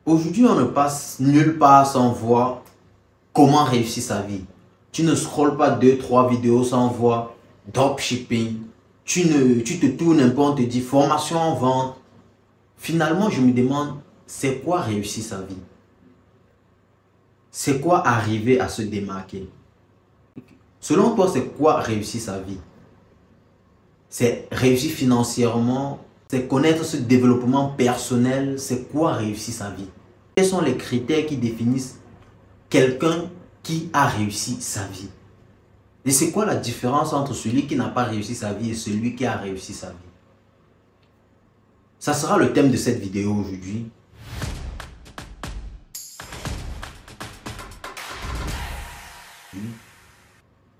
Aujourd'hui, on ne passe nulle part sans voir comment réussir sa vie. Tu ne scrolles pas 2-3 vidéos sans voir dropshipping. Tu te tournes un peu, on te dit formation en vente. Finalement, je me demande, c'est quoi réussir sa vie? C'est quoi arriver à se démarquer? Selon toi, c'est quoi réussir sa vie? C'est réussir financièrement, c'est connaître ce développement personnel, c'est quoi réussir sa vie? Quels sont les critères qui définissent quelqu'un qui a réussi sa vie? Et c'est quoi la différence entre celui qui n'a pas réussi sa vie et celui qui a réussi sa vie? Ça sera le thème de cette vidéo aujourd'hui.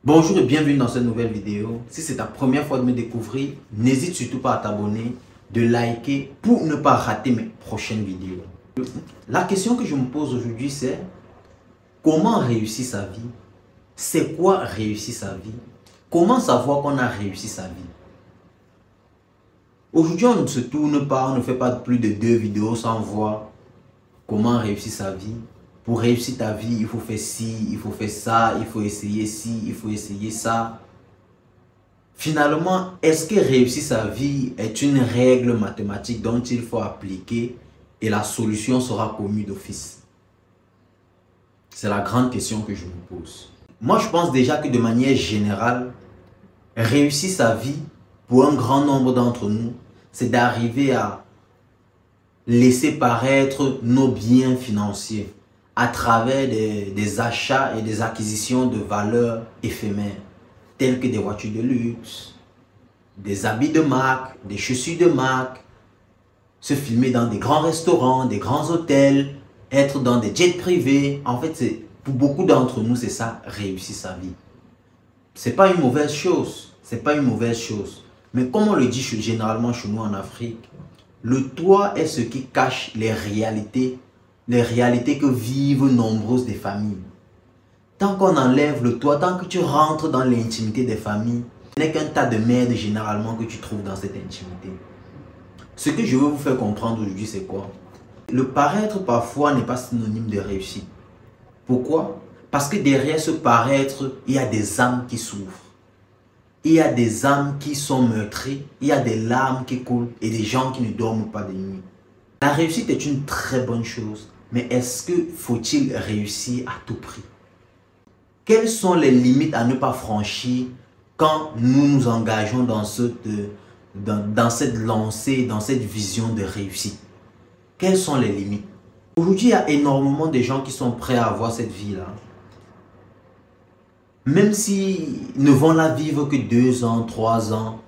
Bonjour et bienvenue dans cette nouvelle vidéo. Si c'est ta première fois de me découvrir, n'hésite surtout pas à t'abonner, de liker pour ne pas rater mes prochaines vidéos. La question que je me pose aujourd'hui, c'est comment réussir sa vie? C'est quoi réussir sa vie? Comment savoir qu'on a réussi sa vie? Aujourd'hui, on ne se tourne pas, on ne fait pas plus de 2 vidéos sans voir comment réussir sa vie. Pour réussir ta vie, il faut faire ci, il faut faire ça, il faut essayer ci, il faut essayer ça. Finalement, est-ce que réussir sa vie est une règle mathématique dont il faut appliquer et la solution sera connue d'office? C'est la grande question que je me pose. Moi, je pense déjà que de manière générale, réussir sa vie, pour un grand nombre d'entre nous, c'est d'arriver à laisser paraître nos biens financiers à travers des achats et des acquisitions de valeurs éphémères, telles que des voitures de luxe, des habits de marque, des chaussures de marque, se filmer dans des grands restaurants, des grands hôtels, être dans des jets privés. En fait, pour beaucoup d'entre nous, c'est ça, réussir sa vie. C'est pas une mauvaise chose, c'est pas une mauvaise chose. Mais comme on le dit généralement chez nous en Afrique, le toit est ce qui cache les réalités que vivent nombreuses des familles. Tant qu'on enlève le toit, tant que tu rentres dans l'intimité des familles, ce n'est qu'un tas de merde généralement que tu trouves dans cette intimité. Ce que je veux vous faire comprendre aujourd'hui, c'est quoi? Le paraître parfois n'est pas synonyme de réussite. Pourquoi? Parce que derrière ce paraître, il y a des âmes qui souffrent. Il y a des âmes qui sont meurtries, il y a des larmes qui coulent et des gens qui ne dorment pas de nuit. La réussite est une très bonne chose, mais est-ce que faut-il réussir à tout prix? Quelles sont les limites à ne pas franchir quand nous nous engageons dans cette lancée, dans cette vision de réussite? Quelles sont les limites? Aujourd'hui, il y a énormément de gens qui sont prêts à avoir cette vie-là. Même s'ils ne vont la vivre que 2 ans, 3 ans,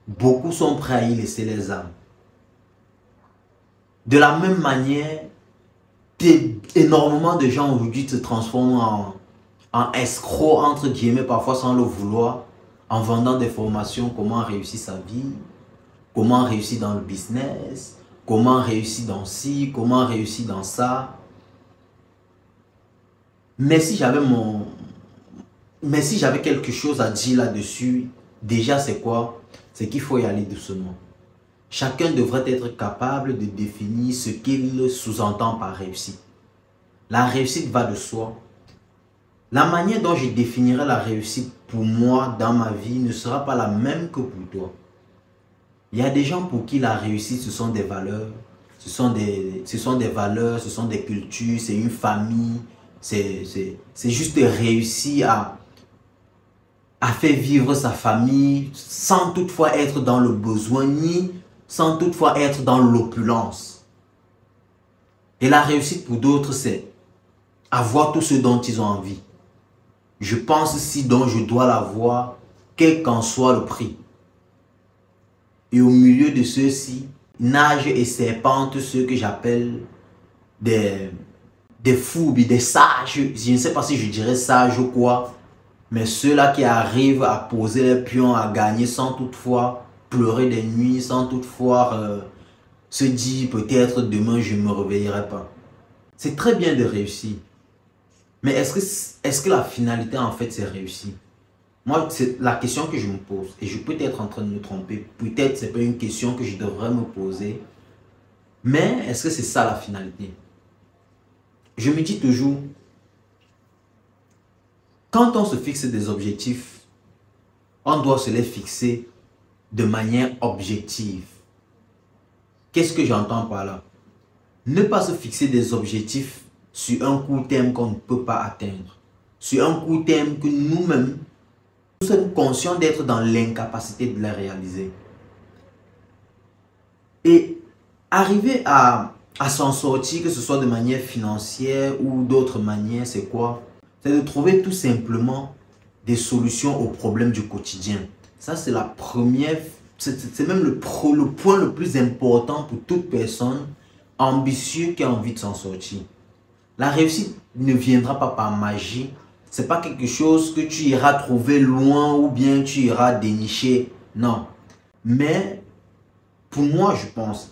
beaucoup sont prêts à y laisser les âmes. De la même manière, énormément de gens aujourd'hui se transforment en escrocs, entre guillemets, parfois sans le vouloir, en vendant des formations, comment réussir sa vie, comment réussir dans le business, comment réussir dans ci, comment réussir dans ça. Mais si j'avais quelque chose à dire là-dessus, déjà c'est quoi? C'est qu'il faut y aller doucement. Chacun devrait être capable de définir ce qu'il sous-entend par réussite. La réussite va de soi. La manière dont je définirai la réussite pour moi dans ma vie ne sera pas la même que pour toi. Il y a des gens pour qui la réussite, ce sont des valeurs, ce sont des valeurs, ce sont des cultures, c'est une famille, c'est juste réussir à faire vivre sa famille sans toutefois être dans le besoin ni sans toutefois être dans l'opulence. Et la réussite pour d'autres, c'est avoir tout ce dont ils ont envie. Je pense si dont je dois l'avoir, quel qu'en soit le prix. Et au milieu de ceux-ci, nagent et serpentent ceux que j'appelle des fourbes, des sages. Je ne sais pas si je dirais sage ou quoi. Mais ceux-là qui arrivent à poser les pions, à gagner sans toutefois pleurer des nuits, sans toutefois se dire peut-être demain je ne me réveillerai pas. C'est très bien de réussir. Mais est-ce que la finalité en fait c'est réussir? Moi, c'est la question que je me pose. Et je peux être en train de me tromper. Peut-être c'est pas une question que je devrais me poser. Mais est-ce que c'est ça la finalité? Je me dis toujours, quand on se fixe des objectifs, on doit se les fixer de manière objective. Qu'est-ce que j'entends par là? Ne pas se fixer des objectifs sur un court terme qu'on ne peut pas atteindre. Sur un court terme que nous-mêmes, nous sommes conscients d'être dans l'incapacité de les réaliser. Et arriver à s'en sortir, que ce soit de manière financière ou d'autres manières, c'est quoi? C'est de trouver tout simplement des solutions aux problèmes du quotidien. Ça, c'est la première, c'est même le point le plus important pour toute personne ambitieuse qui a envie de s'en sortir. La réussite ne viendra pas par magie. Ce n'est pas quelque chose que tu iras trouver loin ou bien tu iras dénicher. Non. Mais pour moi, je pense,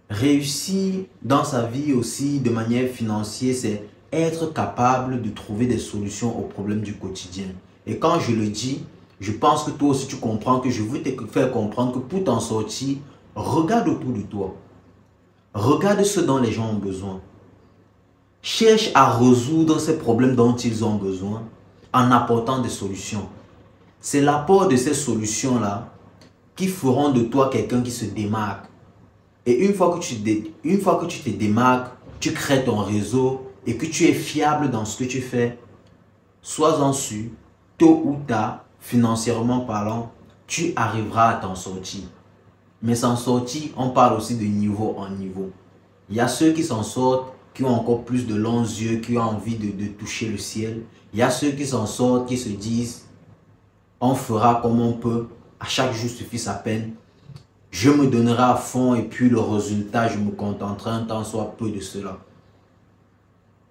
réussir dans sa vie aussi de manière financière, c'est être capable de trouver des solutions aux problèmes du quotidien. Et quand je le dis, je pense que toi aussi tu comprends que je veux te faire comprendre que pour t'en sortir, regarde autour de toi. Regarde ce dont les gens ont besoin. Cherche à résoudre ces problèmes dont ils ont besoin en apportant des solutions. C'est l'apport de ces solutions-là qui feront de toi quelqu'un qui se démarque. Et une fois que tu te démarques, tu crées ton réseau et que tu es fiable dans ce que tu fais, sois-en sûr, tôt ou tard, financièrement parlant, tu arriveras à t'en sortir. Mais s'en sortir, on parle aussi de niveau en niveau. Il y a ceux qui s'en sortent, qui ont encore plus de longs yeux, qui ont envie de toucher le ciel. Il y a ceux qui s'en sortent, qui se disent, on fera comme on peut, à chaque jour suffit sa peine. Je me donnerai à fond et puis le résultat, je me contenterai un temps soit peu de cela.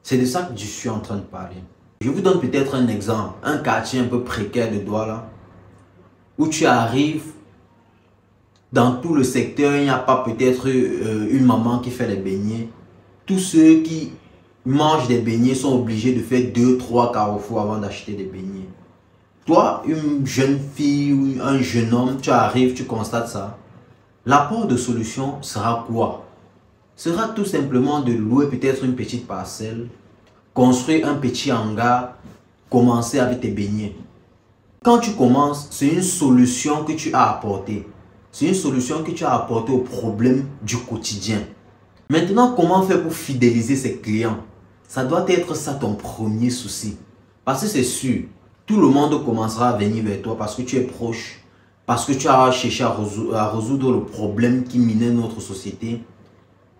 C'est de ça que je suis en train de parler. Je vous donne peut-être un exemple, un quartier un peu précaire de Douala, où tu arrives, dans tout le secteur, il n'y a pas peut-être une maman qui fait les beignets. Tous ceux qui mangent des beignets sont obligés de faire 2-3 carrefours avant d'acheter des beignets. Toi, une jeune fille ou un jeune homme, tu arrives, tu constates ça. L'apport de solution sera quoi? Sera tout simplement de louer peut-être une petite parcelle, construire un petit hangar, commencer avec tes beignets. Quand tu commences, c'est une solution que tu as apportée. C'est une solution que tu as apportée au problème du quotidien. Maintenant, comment faire pour fidéliser ses clients? Ça doit être ça ton premier souci. Parce que c'est sûr, tout le monde commencera à venir vers toi parce que tu es proche, parce que tu as cherché à résoudre le problème qui minait notre société.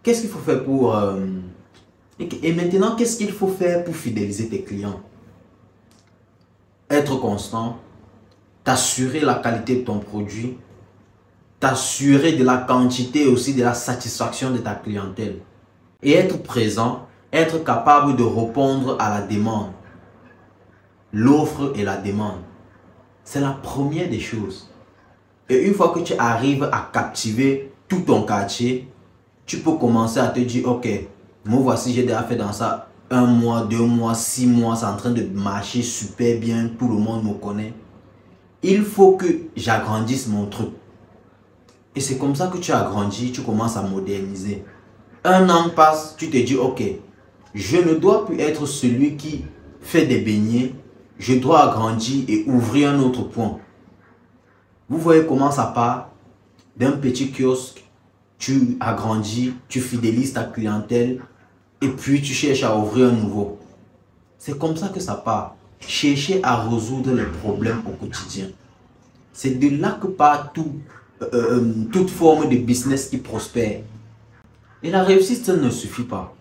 Qu'est-ce qu'il faut faire pour... Et maintenant, qu'est-ce qu'il faut faire pour fidéliser tes clients? Être constant, t'assurer la qualité de ton produit, t'assurer de la quantité et aussi de la satisfaction de ta clientèle. Et être présent, être capable de répondre à la demande. L'offre et la demande. C'est la première des choses. Et une fois que tu arrives à captiver tout ton quartier, tu peux commencer à te dire, ok, moi voici, j'ai déjà fait dans ça 1 mois, 2 mois, 6 mois, c'est en train de marcher super bien, tout le monde me connaît. Il faut que j'agrandisse mon truc. Et c'est comme ça que tu agrandis, tu commences à moderniser. 1 an passe, tu te dis, ok, je ne dois plus être celui qui fait des beignets, je dois agrandir et ouvrir un autre point. Vous voyez comment ça part d'un petit kiosque, tu agrandis, tu fidélises ta clientèle et puis tu cherches à ouvrir un nouveau. C'est comme ça que ça part. Chercher à résoudre les problèmes au quotidien. C'est de là que part toute forme de business qui prospère. Et la réussite seule ne suffit pas.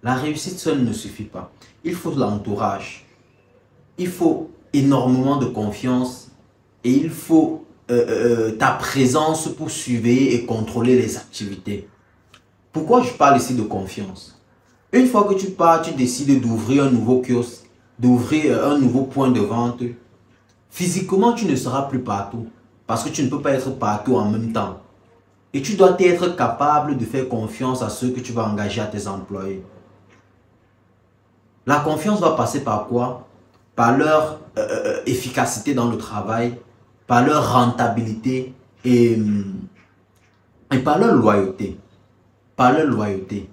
La réussite seule ne suffit pas. Il faut l'entourage. Il faut énormément de confiance et il faut ta présence pour surveiller et contrôler les activités. Pourquoi je parle ici de confiance? Une fois que tu pars, tu décides d'ouvrir un nouveau kiosque, d'ouvrir un nouveau point de vente. Physiquement, tu ne seras plus partout parce que tu ne peux pas être partout en même temps. Et tu dois être capable de faire confiance à ceux que tu vas engager à tes employés. La confiance va passer par quoi? Par leur efficacité dans le travail, par leur rentabilité et par leur loyauté. par leur loyauté.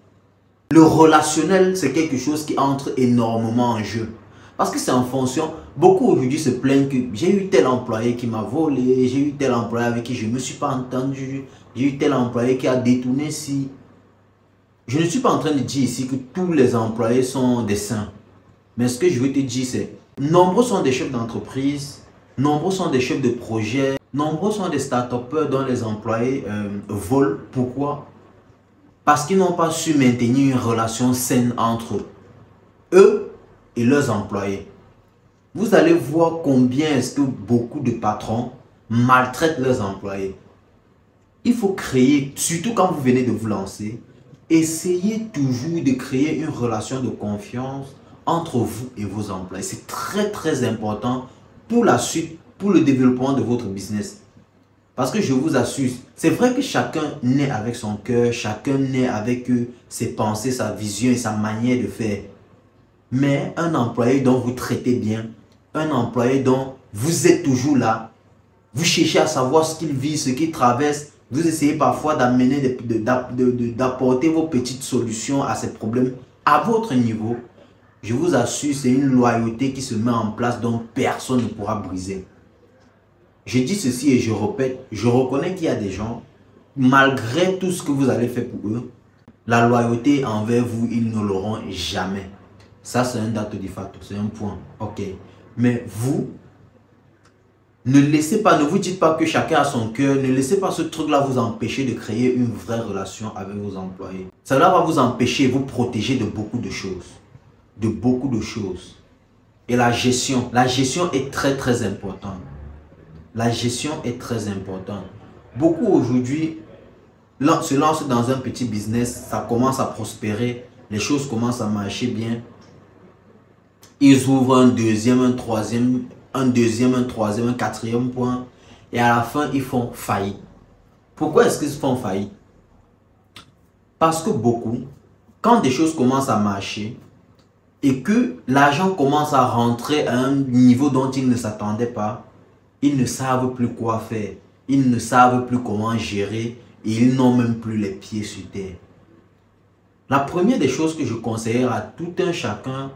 Le relationnel, c'est quelque chose qui entre énormément en jeu. Parce que c'est en fonction, beaucoup aujourd'hui se plaignent que j'ai eu tel employé qui m'a volé, j'ai eu tel employé avec qui je ne me suis pas entendu, j'ai eu tel employé qui a détourné si. Je ne suis pas en train de dire ici que tous les employés sont des saints. Mais ce que je veux te dire, c'est nombreux sont des chefs d'entreprise, nombreux sont des chefs de projet, nombreux sont des start-upers dont les employés volent. Pourquoi? Parce qu'ils n'ont pas su maintenir une relation saine entre eux et leurs employés. Vous allez voir combien est-ce que beaucoup de patrons maltraitent leurs employés. Il faut créer, surtout quand vous venez de vous lancer, essayez toujours de créer une relation de confiance entre vous et vos employés. C'est très important pour la suite, pour le développement de votre business. Parce que je vous assure, c'est vrai que chacun naît avec son cœur, chacun naît avec ses pensées, sa vision et sa manière de faire. Mais un employé dont vous traitez bien, un employé dont vous êtes toujours là, vous cherchez à savoir ce qu'il vit, ce qu'il traverse, vous essayez parfois d'amener, d'apporter vos petites solutions à ces problèmes à votre niveau. Je vous assure, c'est une loyauté qui se met en place dont personne ne pourra briser. Je dis ceci et je répète, je reconnais qu'il y a des gens, malgré tout ce que vous allez faire pour eux, la loyauté envers vous, ils ne l'auront jamais. Ça, c'est un dato di fatto, c'est un point. Ok. Mais vous, ne laissez pas, ne vous dites pas que chacun a son cœur, ne laissez pas ce truc-là vous empêcher de créer une vraie relation avec vos employés. Cela va vous empêcher, vous protéger de beaucoup de choses. De beaucoup de choses. Et la gestion est très importante. La gestion est très importante. Beaucoup aujourd'hui se lancent dans un petit business, ça commence à prospérer, les choses commencent à marcher bien. Ils ouvrent un deuxième, un troisième, un quatrième point. Et à la fin, ils font faillite. Pourquoi est-ce qu'ils font faillite? Parce que beaucoup, quand des choses commencent à marcher et que l'argent commence à rentrer à un niveau dont ils ne s'attendaient pas, ils ne savent plus quoi faire. Ils ne savent plus comment gérer et ils n'ont même plus les pieds sur terre. La première des choses que je conseillerais à tout un chacun,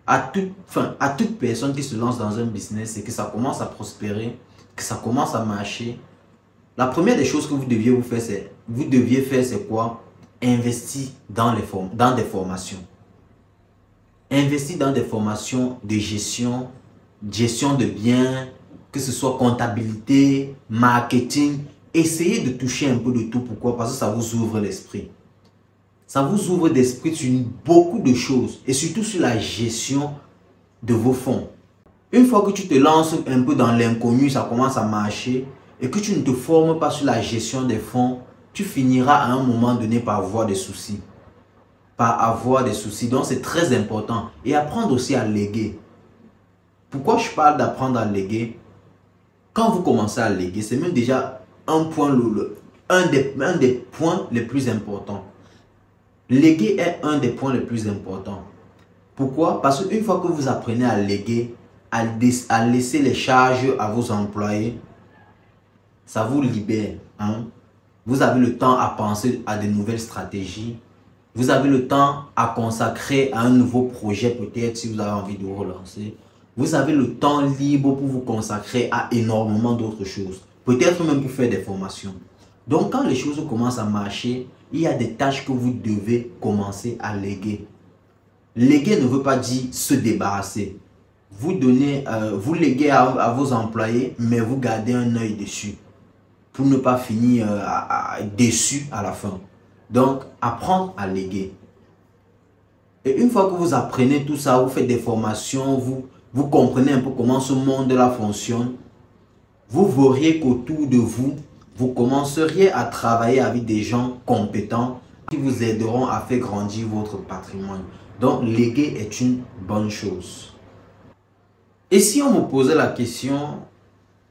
à toute personne qui se lance dans un business, c'est que ça commence à prospérer, que ça commence à marcher. La première des choses que vous deviez faire, c'est quoi? Investir dans des formations. Investir dans des formations de gestion de biens, que ce soit comptabilité, marketing. Essayez de toucher un peu de tout. Pourquoi? Parce que ça vous ouvre l'esprit. Ça vous ouvre l'esprit sur beaucoup de choses et surtout sur la gestion de vos fonds. Une fois que tu te lances un peu dans l'inconnu, ça commence à marcher et que tu ne te formes pas sur la gestion des fonds, tu finiras à un moment donné par avoir des soucis. Donc c'est très important. Et apprendre aussi à léguer. Pourquoi je parle d'apprendre à léguer? Quand vous commencez à léguer, c'est même déjà un des points les plus importants. Léguer est un des points les plus importants. Pourquoi? Parce qu'une fois que vous apprenez à léguer, à laisser les charges à vos employés, ça vous libère. Vous avez le temps à penser à de nouvelles stratégies. Vous avez le temps à consacrer à un nouveau projet peut-être si vous avez envie de vous relancer. Vous avez le temps libre pour vous consacrer à énormément d'autres choses. Peut-être même pour faire des formations. Donc quand les choses commencent à marcher, il y a des tâches que vous devez commencer à léguer. Léguer ne veut pas dire se débarrasser. Vous léguez à vos employés, mais vous gardez un œil dessus. Pour ne pas finir déçu à la fin. Donc, apprendre à léguer. Et une fois que vous apprenez tout ça, vous faites des formations, vous comprenez un peu comment ce monde-là fonctionne, vous verriez qu'autour de vous, vous commenceriez à travailler avec des gens compétents qui vous aideront à faire grandir votre patrimoine. Donc, léguer est une bonne chose. Et si on me posait la question,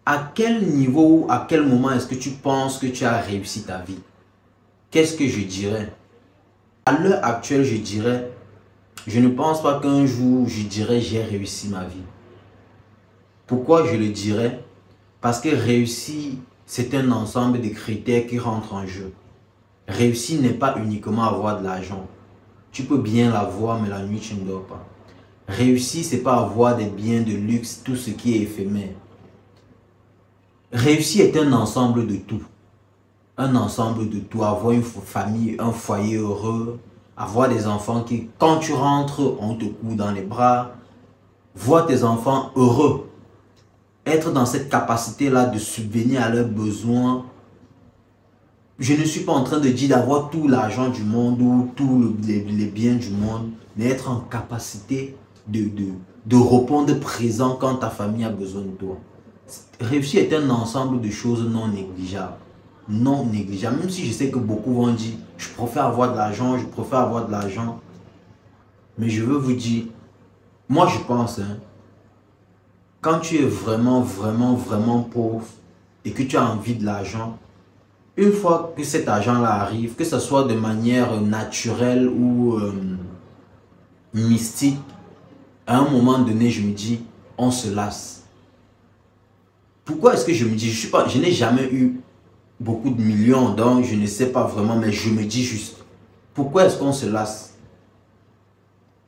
à quel niveau ou à quel moment est-ce que tu penses que tu as réussi ta vie? Qu'est-ce que je dirais? À l'heure actuelle, je dirais, je ne pense pas qu'un jour, je dirais j'ai réussi ma vie. Pourquoi je le dirais? Parce que réussir, c'est un ensemble de critères qui rentrent en jeu. Réussir n'est pas uniquement avoir de l'argent. Tu peux bien l'avoir, mais la nuit, tu ne dors pas. Réussir, c'est pas avoir des biens de luxe, tout ce qui est éphémère. Réussir est un ensemble de tout. Un ensemble de tout. Avoir une famille, un foyer heureux, avoir des enfants qui, quand tu rentres, on te coud dans les bras. Voir tes enfants heureux. Être dans cette capacité-là de subvenir à leurs besoins. Je ne suis pas en train de dire d'avoir tout l'argent du monde ou tous les biens du monde, mais être en capacité de répondre présent quand ta famille a besoin de toi. Réussir est un ensemble de choses non négligeables. Non négligeables. Même si je sais que beaucoup vont dire, je préfère avoir de l'argent, je préfère avoir de l'argent. Mais je veux vous dire, moi je pense, quand tu es vraiment pauvre et que tu as envie de l'argent, une fois que cet argent-là arrive, que ce soit de manière naturelle ou mystique, à un moment donné, je me dis, on se lasse. Pourquoi est-ce que je me dis, je n'ai jamais eu beaucoup de millions, donc je ne sais pas vraiment, mais je me dis juste, pourquoi est-ce qu'on se lasse?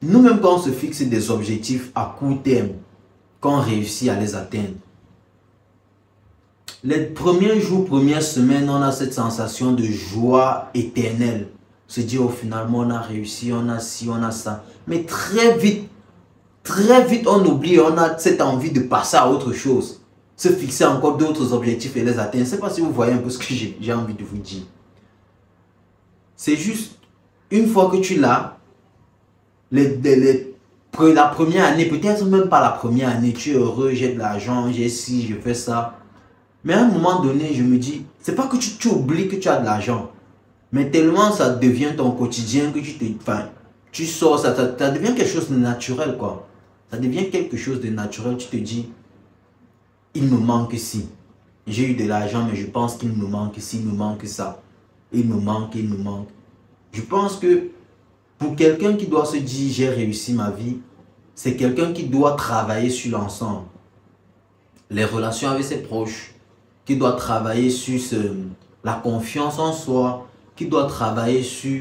Nous-mêmes, quand on se fixe des objectifs à court terme, quand on réussit à les atteindre, les premiers jours, premières semaines, on a cette sensation de joie éternelle. Se dire, oh, finalement, on a réussi, on a ci, on a ça. Mais très vite, on oublie, on a cette envie de passer à autre chose. Se fixer encore d'autres objectifs et les atteindre. Je ne sais pas si vous voyez un peu ce que j'ai envie de vous dire. C'est juste, une fois que tu l'as, la première année, peut-être même pas la première année, tu es heureux, j'ai de l'argent, j'ai ci, je fais ça. Mais à un moment donné, je me dis, c'est pas que tu oublies que tu as de l'argent. Mais tellement ça devient ton quotidien que tu sors, ça devient quelque chose de naturel, quoi. Ça devient quelque chose de naturel, tu te dis, il me manque ci. J'ai eu de l'argent, mais je pense qu'il me manque ci, il me manque ça. Il me manque. Je pense que pour quelqu'un qui doit se dire, j'ai réussi ma vie, c'est quelqu'un qui doit travailler sur l'ensemble. Les relations avec ses proches, qui doit travailler sur la confiance en soi, qui doit travailler sur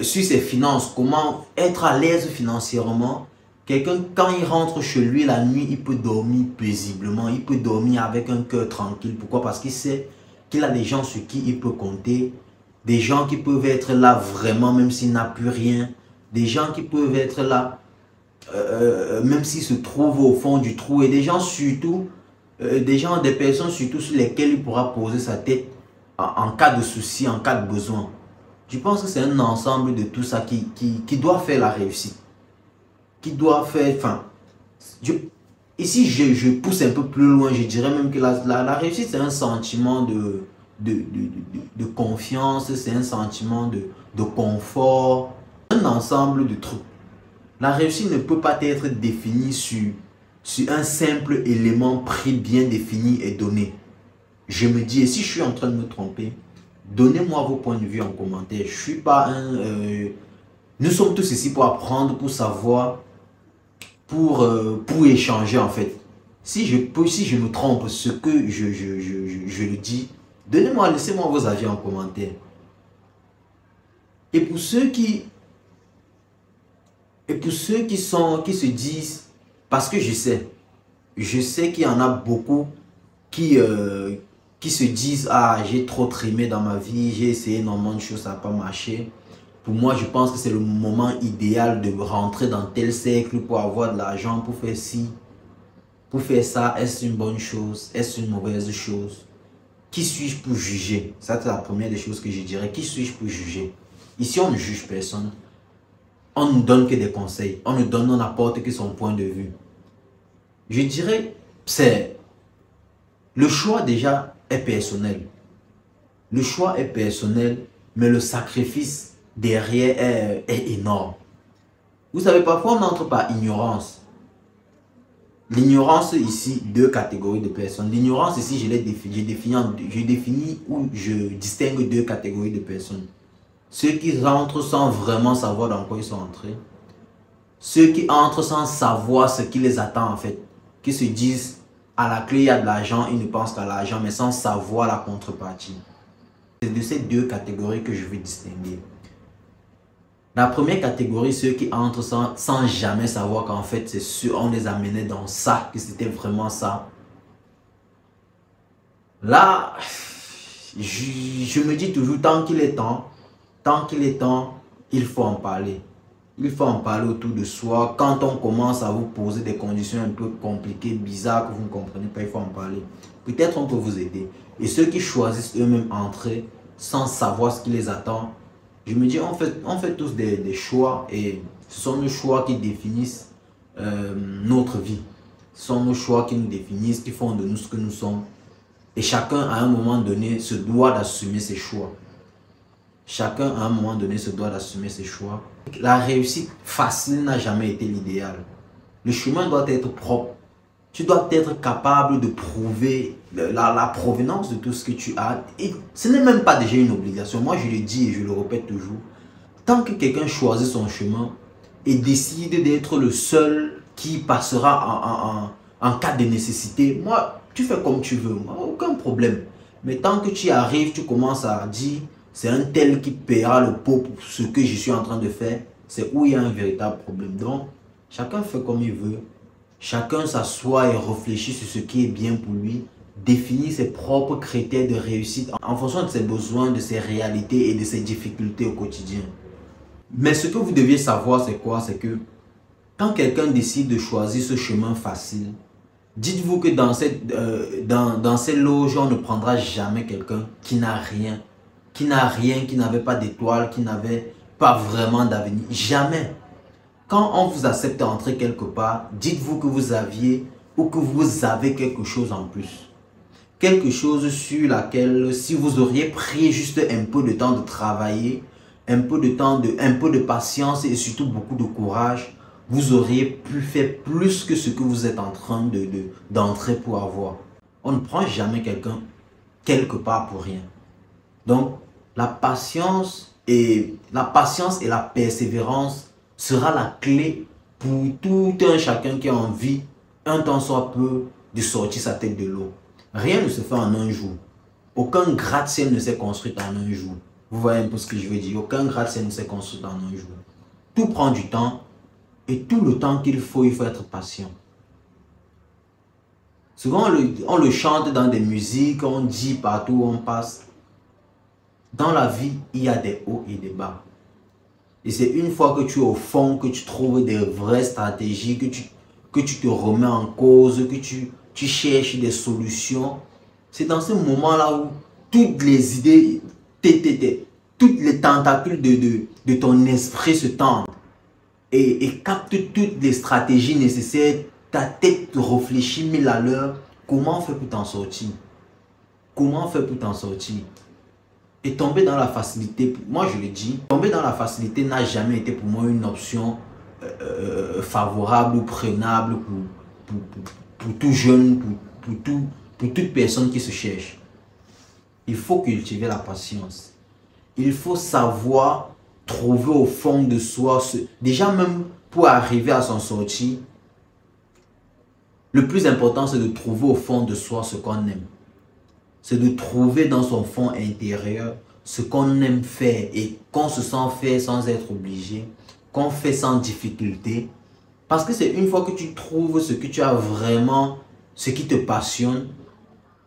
ses finances, comment être à l'aise financièrement. Quelqu'un, quand il rentre chez lui la nuit, il peut dormir paisiblement, il peut dormir avec un cœur tranquille. Pourquoi? Parce qu'il sait qu'il a des gens sur qui il peut compter, des gens qui peuvent être là vraiment même s'il n'a plus rien, des gens qui peuvent être là même s'il se trouve au fond du trou, et des gens surtout, des personnes surtout sur lesquelles il pourra poser sa tête en cas de souci, en cas de besoin. Je pense que c'est un ensemble de tout ça qui doit faire la réussite. Qui doit faire, ici je pousse un peu plus loin, je dirais même que la réussite c'est un sentiment de confiance, c'est un sentiment de confort, un ensemble de trucs. La réussite ne peut pas être définie sur un simple élément pris bien défini et donné. Je me dis, et si je suis en train de me tromper, donnez-moi vos points de vue en commentaire. Je suis pas un... nous sommes tous ici pour apprendre, pour savoir, pour échanger en fait. Si je me trompe, ce que je le dis, laissez-moi vos avis en commentaire. Et pour ceux qui se disent, parce que je sais qu'il y en a beaucoup qui se disent, ah, j'ai trop trimé dans ma vie, j'ai essayé énormément de choses, ça n'a pas marché. Pour moi, je pense que c'est le moment idéal de rentrer dans tel cercle pour avoir de l'argent, pour faire ci, pour faire ça. Est-ce une bonne chose? Est-ce une mauvaise chose? Qui suis-je pour juger? Ça, c'est la première des choses que je dirais. Qui suis-je pour juger? Ici, on ne juge personne. On ne donne que des conseils. On n'apporte que son point de vue. Je dirais, c'est... Le choix déjà est personnel. Le choix est personnel, mais le sacrifice derrière est énorme. Vous savez, parfois on entre par ignorance. L'ignorance ici, deux catégories de personnes. L'ignorance ici, je définis ou je distingue deux catégories de personnes. Ceux qui rentrent sans vraiment savoir dans quoi ils sont entrés. Ceux qui entrent sans savoir ce qui les attend en fait. Qui se disent, à la clé il y a de l'argent, ils ne pensent qu'à l'argent, mais sans savoir la contrepartie. C'est de ces deux catégories que je vais distinguer. La première catégorie, ceux qui entrent sans jamais savoir qu'en fait, c'est sûr, on les amenait dans ça, que c'était vraiment ça. Là, je me dis toujours, tant qu'il est temps, il faut en parler. Il faut en parler autour de soi. Quand on commence à vous poser des conditions un peu compliquées, bizarres, que vous ne comprenez pas, il faut en parler. Peut-être on peut vous aider. Et ceux qui choisissent eux-mêmes entrer sans savoir ce qui les attend, je me dis, on fait tous des choix et ce sont nos choix qui définissent notre vie. Ce sont nos choix qui nous définissent, qui font de nous ce que nous sommes. Et chacun, à un moment donné, se doit d'assumer ses choix. Chacun, à un moment donné, se doit d'assumer ses choix. La réussite facile n'a jamais été l'idéal. Le chemin doit être propre. Tu dois être capable de prouver la provenance de tout ce que tu as. Et ce n'est même pas déjà une obligation. Moi, je le dis et je le répète toujours. Tant que quelqu'un choisit son chemin et décide d'être le seul qui passera en cas de nécessité, moi, tu fais comme tu veux. Moi, aucun problème. Mais tant que tu y arrives, tu commences à dire, c'est un tel qui paiera le pot pour ce que je suis en train de faire. C'est où il y a un véritable problème. Donc, chacun fait comme il veut. Chacun s'assoit et réfléchit sur ce qui est bien pour lui, définit ses propres critères de réussite en fonction de ses besoins, de ses réalités et de ses difficultés au quotidien. Mais ce que vous deviez savoir, c'est quoi? C'est que quand quelqu'un décide de choisir ce chemin facile, dites-vous que dans ces loges, on ne prendra jamais quelqu'un qui n'a rien, qui n'avait pas d'étoile, qui n'avait pas vraiment d'avenir. Jamais. Quand on vous accepte d'entrer quelque part, dites-vous que vous aviez ou que vous avez quelque chose en plus. Quelque chose sur laquelle, si vous auriez pris juste un peu de temps de travailler, un peu de patience et surtout beaucoup de courage, vous auriez pu faire plus que ce que vous êtes en train d'entrer pour avoir. On ne prend jamais quelqu'un quelque part pour rien. Donc, la patience et la persévérance sera la clé pour tout un chacun qui a envie, un temps soit peu, de sortir sa tête de l'eau. Rien ne se fait en un jour. Aucun gratte-ciel ne s'est construit en un jour. Vous voyez un peu ce que je veux dire. Aucun gratte-ciel ne s'est construit en un jour. Tout prend du temps et tout le temps qu'il faut, il faut être patient. Souvent, on le chante dans des musiques, on dit partout où on passe. Dans la vie, il y a des hauts et des bas. Et c'est une fois que tu es au fond, que tu trouves des vraies stratégies, que tu te remets en cause, que tu cherches des solutions. C'est dans ce moment-là où toutes les idées, toutes les tentacules de ton esprit se tendent et captent toutes les stratégies nécessaires. Ta tête réfléchit 1000 à l'heure. Comment on fait pour t'en sortir? Comment on fait pour t'en sortir? Et tomber dans la facilité, moi je le dis, tomber dans la facilité n'a jamais été pour moi une option favorable ou prenable pour tout jeune, pour toute personne qui se cherche. Il faut cultiver la patience. Il faut savoir trouver au fond de soi, déjà même pour arriver à s'en sortir, le plus important c'est de trouver au fond de soi ce qu'on aime. C'est de trouver dans son fond intérieur ce qu'on aime faire et qu'on se sent faire sans être obligé, qu'on fait sans difficulté. Parce que c'est une fois que tu trouves ce que tu as vraiment, ce qui te passionne,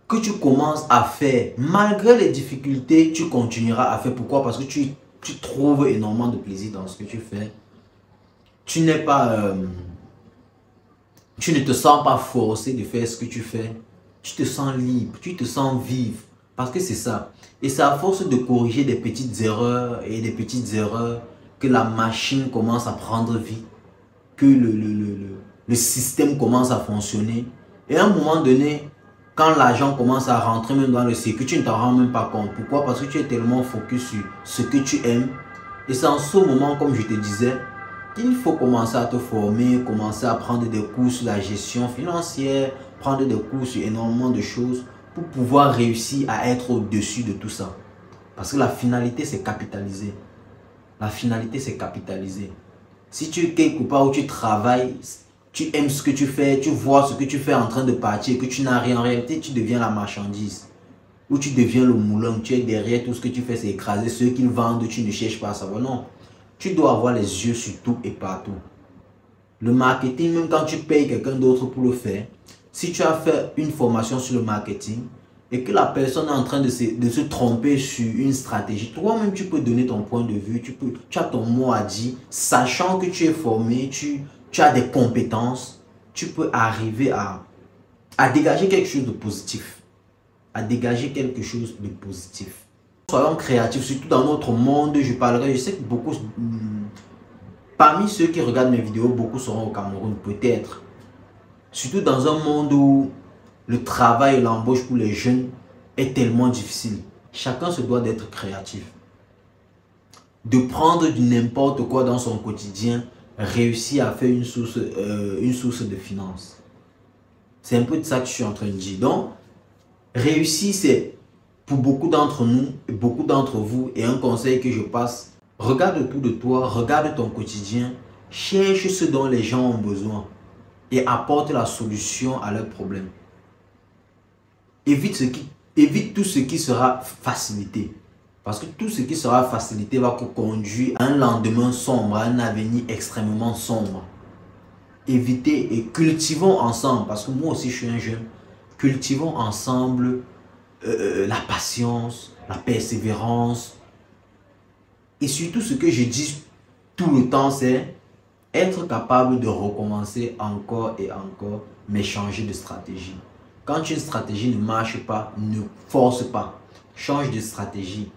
que tu commences à faire, malgré les difficultés, tu continueras à faire. Pourquoi? Parce que tu trouves énormément de plaisir dans ce que tu fais. Tu n'es pas... tu ne te sens pas forcé de faire ce que tu fais. Tu te sens libre, tu te sens vivre. Parce que c'est ça. Et c'est à force de corriger des petites erreurs et des petites erreurs que la machine commence à prendre vie. Que le système commence à fonctionner. Et à un moment donné, quand l'argent commence à rentrer même dans le circuit, tu ne t'en rends même pas compte. Pourquoi? Parce que tu es tellement focus sur ce que tu aimes. Et c'est en ce moment, comme je te disais, qu'il faut commencer à te former, commencer à prendre des cours sur la gestion financière, prendre des cours sur énormément de choses pour pouvoir réussir à être au-dessus de tout ça. Parce que la finalité, c'est capitaliser. La finalité, c'est capitaliser. Si tu es quelque part où tu travailles, tu aimes ce que tu fais, tu vois ce que tu fais en train de partir, que tu n'as rien en réalité, tu deviens la marchandise. où tu deviens le moulin, tu es derrière, tout ce que tu fais c'est écraser ceux qu'ils vendent, tu ne cherches pas à savoir. Non, tu dois avoir les yeux sur tout et partout. Le marketing, même quand tu payes quelqu'un d'autre pour le faire, si tu as fait une formation sur le marketing et que la personne est en train de se tromper sur une stratégie, toi-même tu peux donner ton point de vue, tu as ton mot à dire, sachant que tu es formé, tu as des compétences, tu peux arriver à dégager quelque chose de positif. À dégager quelque chose de positif. Soyons créatifs, surtout dans notre monde. Je sais que beaucoup, parmi ceux qui regardent mes vidéos, beaucoup seront au Cameroun, peut-être. Surtout dans un monde où le travail et l'embauche pour les jeunes est tellement difficile. Chacun se doit d'être créatif. De prendre du n'importe quoi dans son quotidien, réussir à faire une source de finances. C'est un peu de ça que je suis en train de dire. Donc, réussir, c'est pour beaucoup d'entre nous, et beaucoup d'entre vous, et un conseil que je passe, regarde autour de toi, regarde ton quotidien, cherche ce dont les gens ont besoin et apporte la solution à leurs problèmes. Évite tout ce qui sera facilité. Parce que tout ce qui sera facilité va te conduire à un lendemain sombre, à un avenir extrêmement sombre. Évitez et cultivons ensemble, parce que moi aussi je suis un jeune, cultivons ensemble la patience, la persévérance. Et surtout ce que je dis tout le temps, c'est être capable de recommencer encore et encore, mais changer de stratégie. Quand une stratégie ne marche pas, ne force pas. Change de stratégie.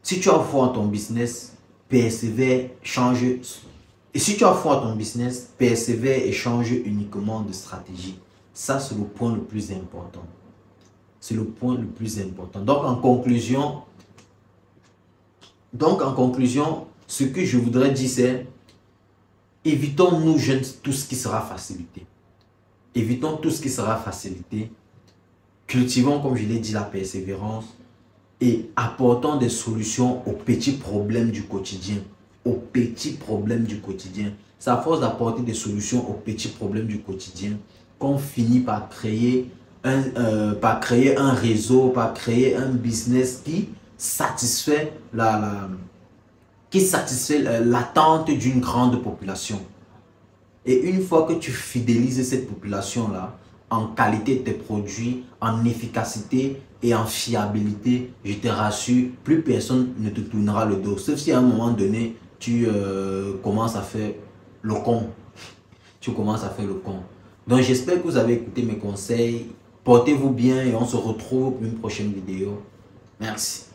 Si tu as foi en ton business, persévère, change. Et si tu as foi en ton business, persévère et change uniquement de stratégie. Ça, c'est le point le plus important. C'est le point le plus important. Donc, en conclusion, ce que je voudrais dire, c'est évitons, nous jeunes, tout ce qui sera facilité. Évitons tout ce qui sera facilité. Cultivons, comme je l'ai dit, la persévérance et apportons des solutions aux petits problèmes du quotidien. Aux petits problèmes du quotidien. C'est à force d'apporter des solutions aux petits problèmes du quotidien qu'on finit par créer un réseau, par créer un business qui satisfait l'attente d'une grande population. Et une fois que tu fidélises cette population-là, en qualité de tes produits, en efficacité et en fiabilité, je te rassure, plus personne ne te tournera le dos. Sauf si à un moment donné, tu commences à faire le con. Tu commences à faire le con. Donc j'espère que vous avez écouté mes conseils. Portez-vous bien et on se retrouve pour une prochaine vidéo. Merci.